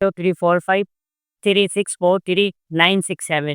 03453643 967۔